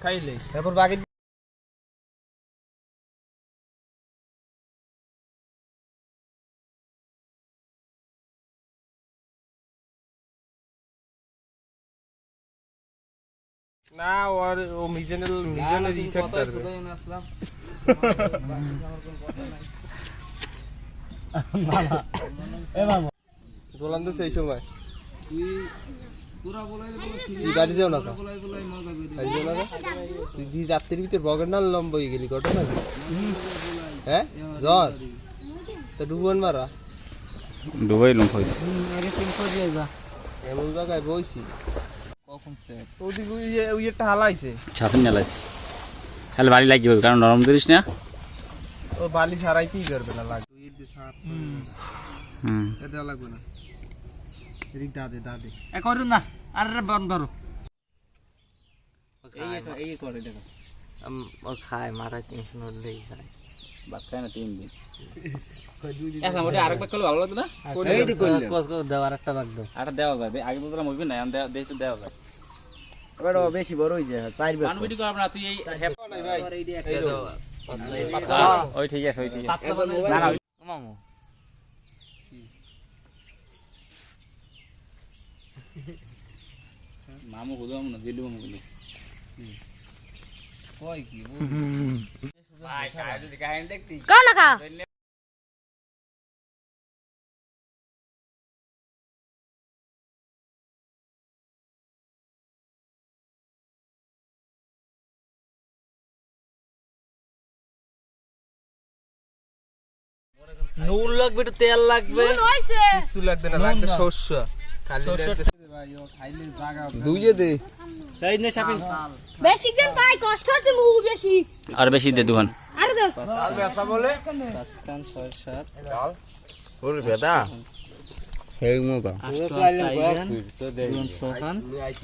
খাইলে তারপর বাকি না ওর ও মিজেনের ইফেক্ট করবে দোলান তো সেই সময় তুই গাড়ি যাও না তুই রাত্রির ভিতরে বগের নাল লম্বা হয়ে গেলি ঘটনা হ্যাঁ জ্বর তা ডুবন মারা ডুবাই লম হইছে এমন জায়গায় বইছি কখন স্যার ওদিকে ওই একটা হালাইছে ছাপিন নালাইছে খালি বাড়ি লাগিবে কারণ নরম করিস না ও বালি ছাড়াই কি করবে না লাগবে এতে লাগবে না এদিক দাদে এ করুন না আর বন্ধ ধরো এই করে দেখো ও খায় মারা টেনশন হলেই খায় ভাত খায় না 3 দিন এখন ওটা আরেকবার করলে ভালো লাগতো না এই দি করলে দাও আরেকটা ভাগ দাও আটা দেওয়া যাবে আগে বললাম হইবে না এখন দেইতে দেওয়া যাবে এবার ও বেশি বড় হই যায় 4 ভাগ মানবিটি করব না তুই এই হেপ নাই ভাই এই ওই ঠিক আছে ওই ঠিক আছে না না মামু মামু হুদাম না জিলু মামু বলি কই কি ভাই কাই যদি কাহিনী দেখতি কও না খা নুন লাগবে একটু তেল লাগবে নুন হইছে কিছু লাগবে না লাগবে শস্য খালি ভাই ও খাইলে জায়গা দুইয়ে দে তাই না শাপিন বেশি দিন পাই কষ্ট হচ্ছে মুখ বেশি আর বেশি দে দুহান আরে দে সাল ব্যস্তা বলে 5 কান 6 7 ডাল ওরে বেদা সেই মতো 8 কান 6 কান